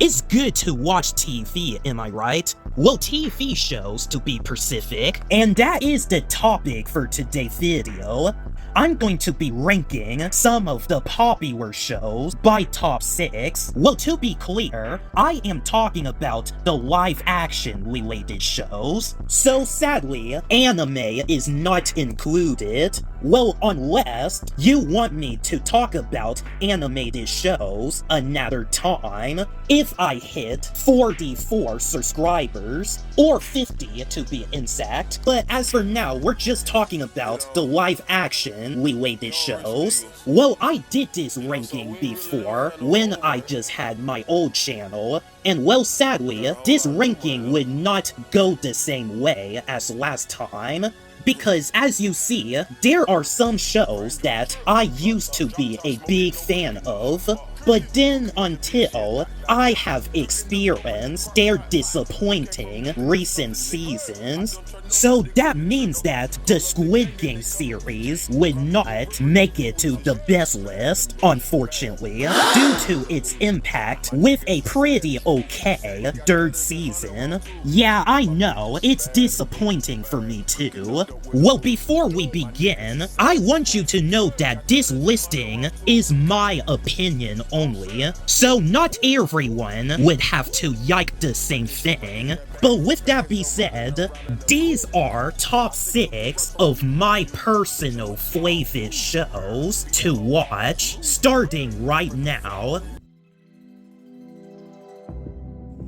It's good to watch TV, am I right? Well, TV shows to be specific, and that is the topic for today's video. I'm going to be ranking some of the popular shows by top 6. Well, to be clear, I am talking about the live-action related shows, so sadly, anime is not included. Well, unless you want me to talk about animated shows another time, if I hit 44 subscribers, or 50 to be exact. But as for now, we're just talking about the live-action related shows. Well, I did this ranking before, when I just had my old channel, and well, sadly, this ranking would not go the same way as last time. Because as you see, there are some shows that I used to be a big fan of, but then until I have experienced their disappointing recent seasons, so that means that the Squid Game series would not make it to the best list, unfortunately, due to its impact with a pretty okay third season. Yeah, I know, it's disappointing for me too. Well, before we begin, I want you to know that this listing is my opinion only, so not everyone would have to like the same thing. But with that being said, these are top 6 of my personal favorite shows to watch, starting right now.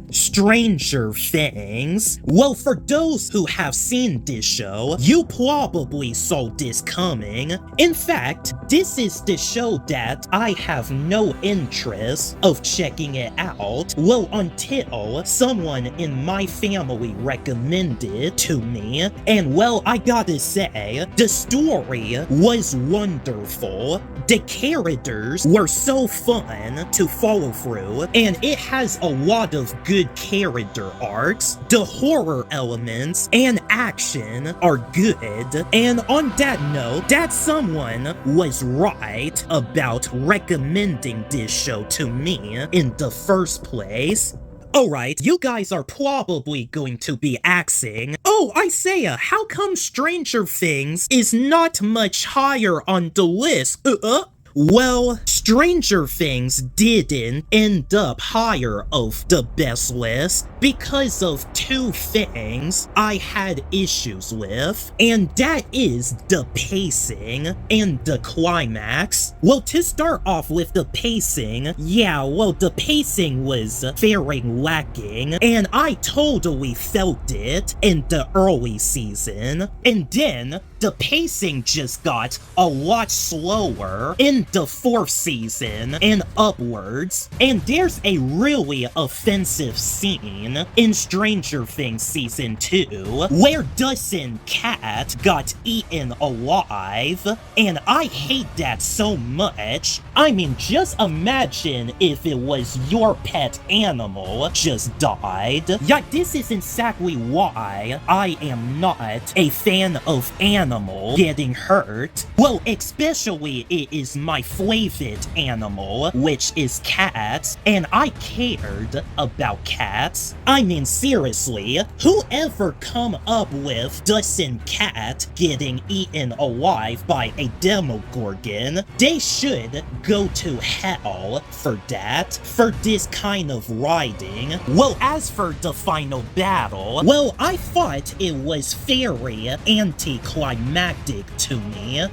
Stranger Things. Well, for those who have seen this show, you probably saw this coming. In fact, this is the show that I have no interest of checking it out, well, until someone in my family recommended it to me, and well, I gotta say, the story was wonderful. The characters were so fun to follow through, and it has a lot of good character arcs. The horror elements and action are good, and on that note, that someone was right about recommending this show to me in the first place. Alright, you guys are probably going to be asking, oh, Isaiah, how come Stranger Things is not much higher on the list? Well, Stranger Things didn't end up higher of the best list because of 2 things I had issues with, and that is the pacing and the climax. Well, to start off with the pacing, yeah, well, the pacing was very lacking, and I totally felt it in the early season, and then the pacing just got a lot slower in the 4th season and upwards, and there's a really offensive scene in Stranger Things Season 2 where Dustin Cat got eaten alive, and I hate that so much. I mean, just imagine if it was your pet animal just died. Yeah, this is exactly why I am not a fan of animals getting hurt. Well, especially it is my favorite animal, which is cats, and I cared about cats. I mean, seriously, whoever come up with Dustin Cat getting eaten alive by a Demogorgon, they should go to hell for that, for this kind of writing. Well, as for the final battle, well, I thought it was very anticlimactic to me.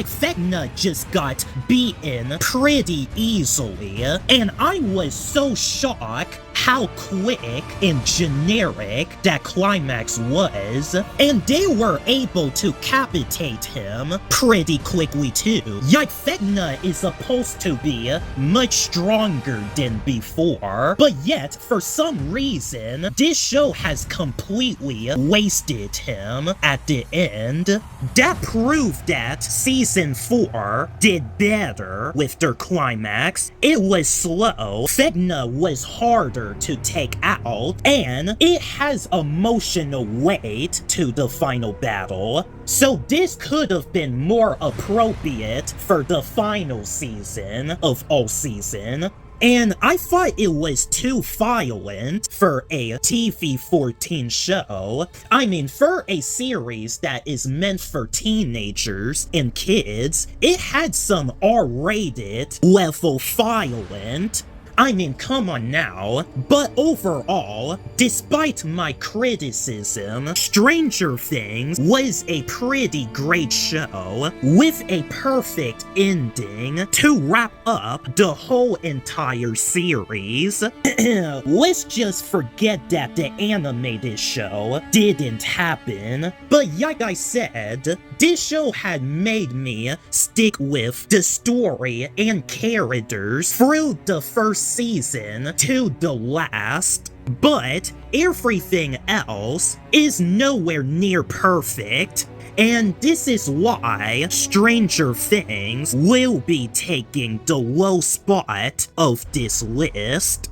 Vecna just got beaten pretty easily, and I was so shocked how quick and generic that climax was, and they were able to capitate him pretty quickly too. Vecna is supposed to be much stronger than before, but yet, for some reason, this show has completely wasted him at the end. That proved that Season 4 did better with their climax. It was slow, Vecna was harder to take out, and it has emotional weight to the final battle. So this could have been more appropriate for the final season of all season. and I thought it was too violent for a TV-14 show. I mean, for a series that is meant for teenagers and kids, it had some R-rated level violent. I mean, come on now. But overall, despite my criticism, Stranger Things was a pretty great show with a perfect ending to wrap up the whole entire series. Let's just forget that the animated show didn't happen. But like I said, this show had made me stick with the story and characters through the first season to the last, but everything else is nowhere near perfect, and this is why Stranger Things will be taking the low spot of this list.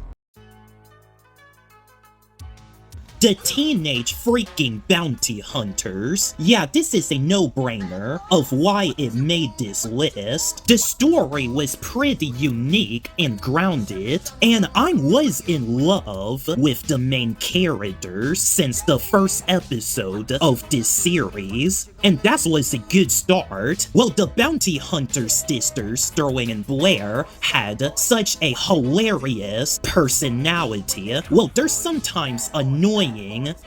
The Teenage Freaking Bounty Hunters. Yeah, this is a no-brainer of why it made this list. The story was pretty unique and grounded, and I was in love with the main characters since the first episode of this series, and that was a good start. Well, the Bounty Hunter sisters, Sterling and Blair, had such a hilarious personality. Well, they're sometimes annoying,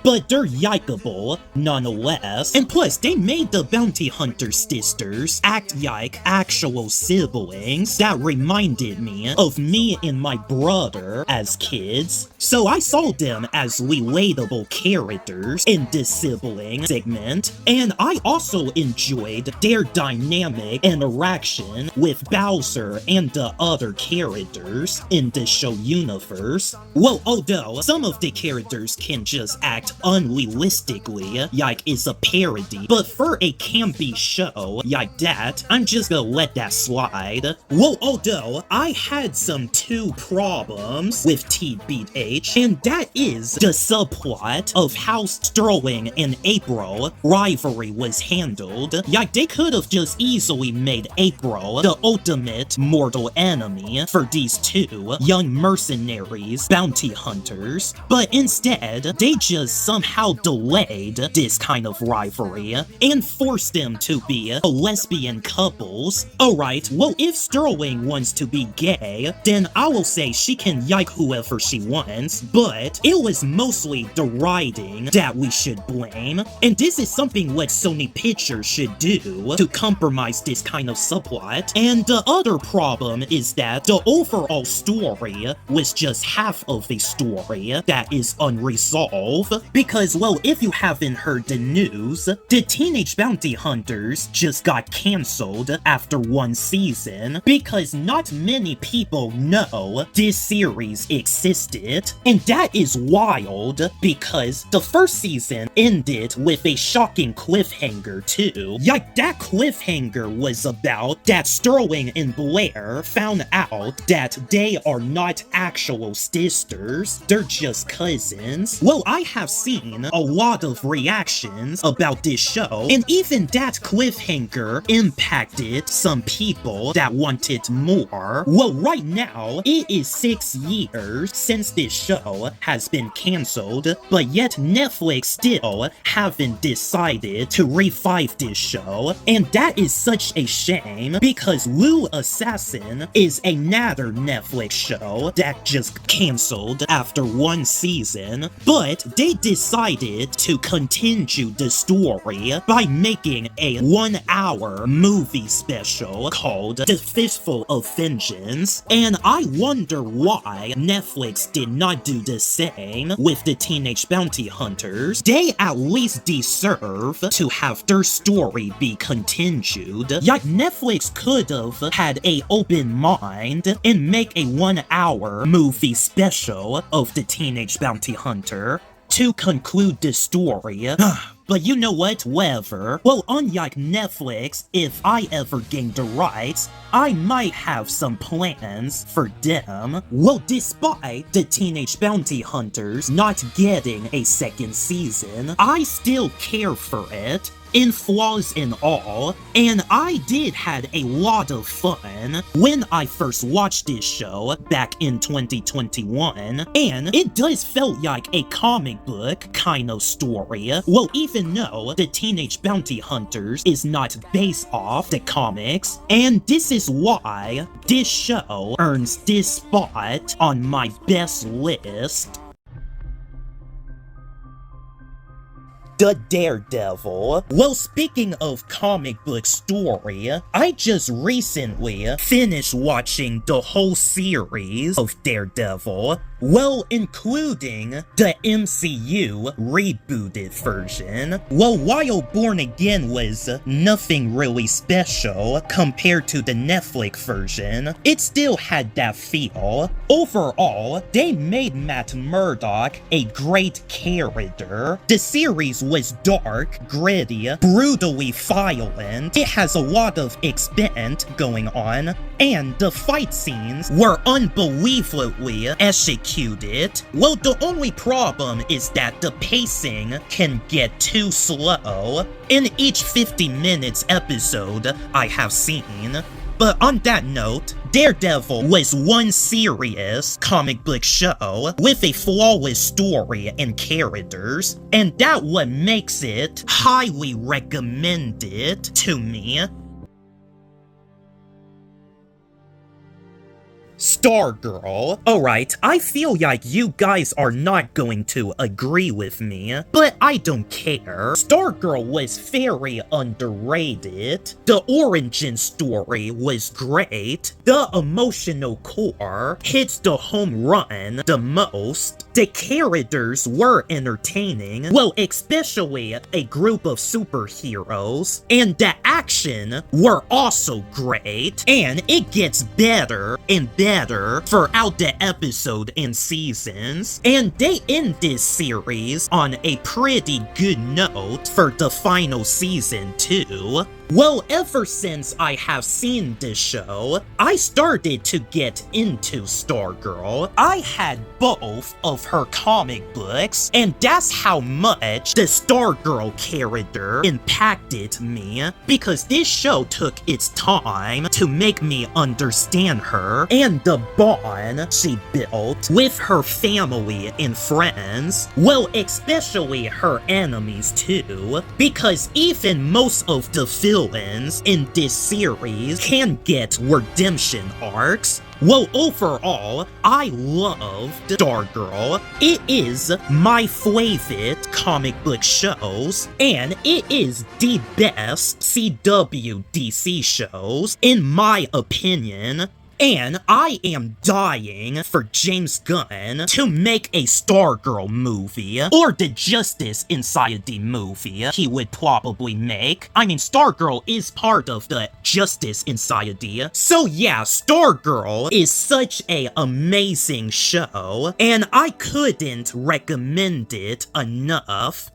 but they're likeable nonetheless. And plus, they made the Bounty Hunter sisters act like actual siblings. That reminded me of me and my brother as kids. So I saw them as relatable characters in this sibling segment, and I also enjoyed their dynamic interaction with Bowser and the other characters in the show universe. Well, although some of the characters can just act unrealistically like it's a parody, but for a campy show like that, I'm just gonna let that slide. Well, although I had some two problems with TBH, and that is the subplot of how Sterling and April rivalry was handled. Like, they could have just easily made April the ultimate mortal enemy for these two young mercenaries, bounty hunters, but instead, they just somehow delayed this kind of rivalry and forced them to be lesbian couples. Alright, well, if Sterling wants to be gay, then I will say she can like whoever she wants, but it was mostly the writing that we should blame, and this is something what Sony Pictures should do to compromise this kind of subplot. And the other problem is that the overall story was just half of a story that is unresolved, because, well, if you haven't heard the news, the Teenage Bounty Hunters just got cancelled after one season because not many people know this series existed, and that is wild because the first season ended with a shocking cliffhanger too. Like, that cliffhanger was about that Sterling and Blair found out that they are not actual sisters, they're just cousins. Well, I have seen a lot of reactions about this show, and even that cliffhanger impacted some people that wanted more. Well, right now, it is 6 years since this show has been cancelled, but yet Netflix still haven't decided to revive this show, and that is such a shame because Lou Assassin is another Netflix show that just cancelled after one season, but they decided to continue the story by making a 1-hour movie special called The Fistful of Vengeance, and I wonder why Netflix did not do the same with the Teenage Bounty Hunters. They at least deserve to have their story be continued. Like, Netflix could have had an open mind and make a 1-hour movie special of the Teenage Bounty Hunter to conclude the story. But you know what? Whatever. Well, unlike Netflix, if I ever gain the rights, I might have some plans for them. Well, despite the Teenage Bounty Hunters not getting a second season, I still care for it. in flaws and all, and I did had a lot of fun when I first watched this show back in 2021, and it does felt like a comic book kind of story. Well, even though the Teenage Bounty Hunters is not based off the comics, and this is why this show earns this spot on my best list. The Daredevil. Well, speaking of comic book story, I just recently finished watching the whole series of Daredevil. Well, including the MCU rebooted version. Well, while Born Again was nothing really special compared to the Netflix version, it still had that feel. Overall, they made Matt Murdock a great character. The series was dark, gritty, brutally violent. It has a lot of expense going on, and the fight scenes were unbelievably executed. Well, the only problem is that the pacing can get too slow in each 50 minutes episode I have seen. But on that note, Daredevil was one serious comic book show with a flawless story and characters, and that what makes it highly recommended to me. Stargirl. Alright, I feel like you guys are not going to agree with me, but I don't care. Stargirl was very underrated. The origin story was great. The emotional core hits the home run the most. The characters were entertaining, well, especially a group of superheroes, and the action were also great, and it gets better and better throughout the episode and seasons, and they end this series on a pretty good note for the final season too. Well, ever since I have seen this show, I started to get into Stargirl. I had both of her comic books, and that's how much the Stargirl character impacted me, because this show took its time to make me understand her and the bond she built with her family and friends, well, especially her enemies too, because even most of the villains in this series can get redemption arcs. Well, overall, I loved Stargirl. It is my favorite comic book shows, and it is the best CW DC shows, in my opinion. And I am dying for James Gunn to make a Stargirl movie, or the Justice Society movie he would probably make. I mean, Stargirl is part of the Justice Society. So yeah, Stargirl is such a amazing show, and I couldn't recommend it enough.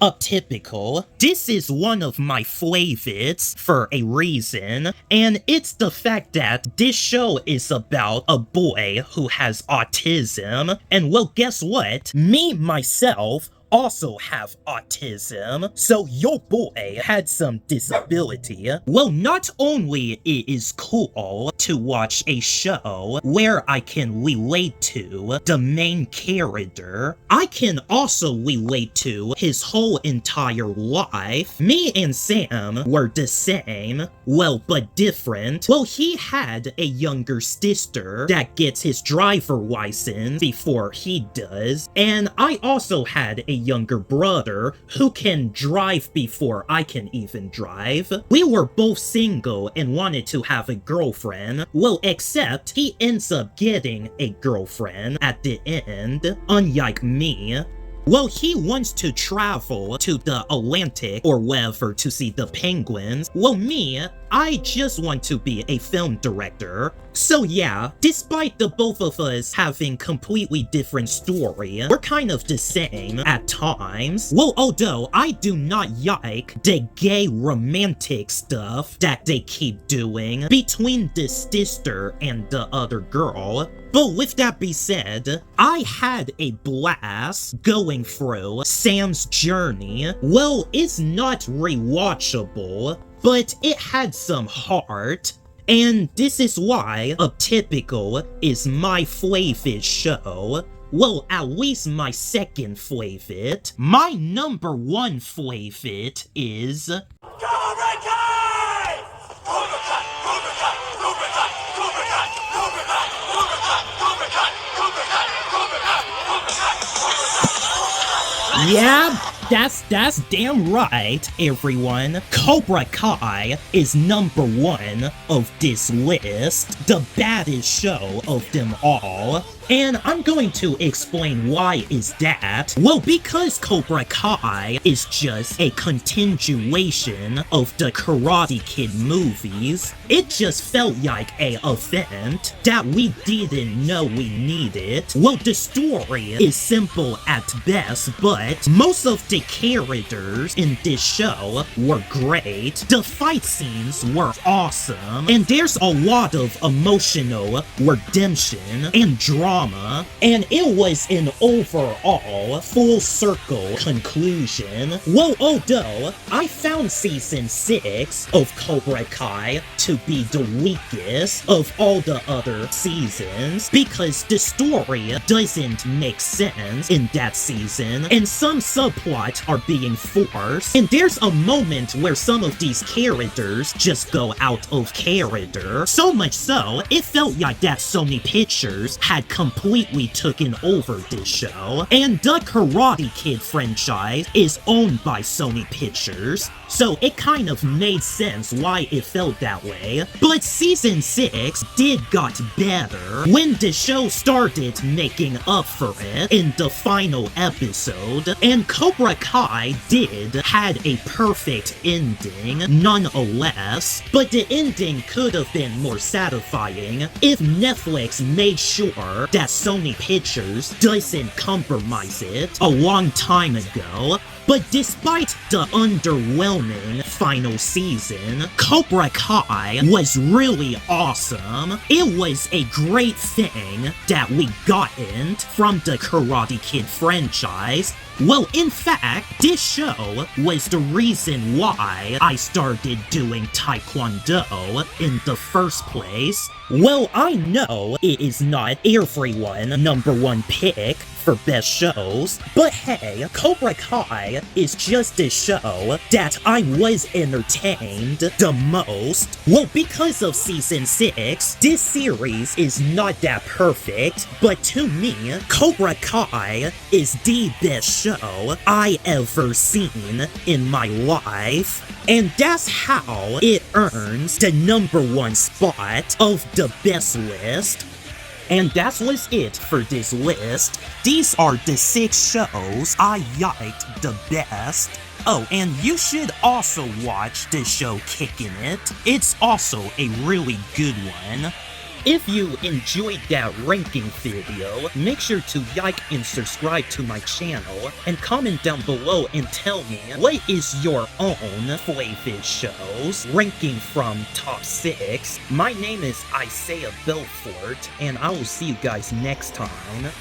Atypical. This is one of my favorites for a reason, and it's the fact that this show is about a boy who has autism, and well, guess what? Me, myself, also have autism, so your boy had some disability. Well, not only it is cool to watch a show where I can relate to the main character, I can also relate to his whole entire life. Me and Sam were the same, well, but different. Well, he had a younger sister that gets his driver license before he does, and I also had a younger brother who can drive before I can even drive. We were both single and wanted to have a girlfriend, well, except he ends up getting a girlfriend at the end, unlike me. Well, he wants to travel to the Atlantic or wherever to see the penguins. Well, me, I just want to be a film director. So yeah, despite the both of us having completely different story, we're kind of the same at times. Well, although I do not like the gay romantic stuff that they keep doing between the sister and the other girl. But with that being said, I had a blast going through Sam's journey. Well, it's not rewatchable, but it had some heart. And this is why Atypical is my favorite show. Well, at least my second favorite. My number one favorite is... Cobra Kai! Cobra Kai! Cobra Kai! Cobra Kai! Cobra Kai! Cobra Kai! Cobra Kai! Cobra Kai! Cobra Kai! Cobra Kai! Cobra Kai! Cobra Kai! Yeah, that's damn right, everyone. Cobra Kai is number one of this list, the baddest show of them all. And I'm going to explain why is that. Well, because Cobra Kai is just a continuation of the Karate Kid movies, it just felt like a event that we didn't know we needed. Well, the story is simple at best, but most of the characters in this show were great. The fight scenes were awesome, and there's a lot of emotional redemption and drama. And it was an overall full circle conclusion. Well, although I found season 6 of Cobra Kai to be the weakest of all the other seasons because the story doesn't make sense in that season and some subplots are being forced, and there's a moment where some of these characters just go out of character. So much so, it felt like that Sony Pictures had completely taken over this show, and the Karate Kid franchise is owned by Sony Pictures, so it kind of made sense why it felt that way. But season 6 did got better when the show started making up for it in the final episode, and Cobra Kai did had a perfect ending nonetheless, but the ending could have been more satisfying if Netflix made sure that Sony Pictures doesn't compromise it a long time ago. But despite the underwhelming final season, Cobra Kai was really awesome. It was a great thing that we gotten from the Karate Kid franchise. Well, in fact, this show was the reason why I started doing Taekwondo in the first place. Well, I know it is not everyone's number one pick for best shows, but hey, Cobra Kai is just a show that I was entertained the most. Well, because of season 6, this series is not that perfect, but to me, Cobra Kai is the best show I ever seen in my life. And that's how it earns the number one spot of the best list. And that was it for this list. These are the 6 shows I liked the best. Oh, and you should also watch the show Kickin' It. It's also a really good one. If you enjoyed that ranking video, make sure to like and subscribe to my channel, and comment down below and tell me what is your own favorite shows, ranking from top 6. My name is Isaiah Belfort, and I will see you guys next time.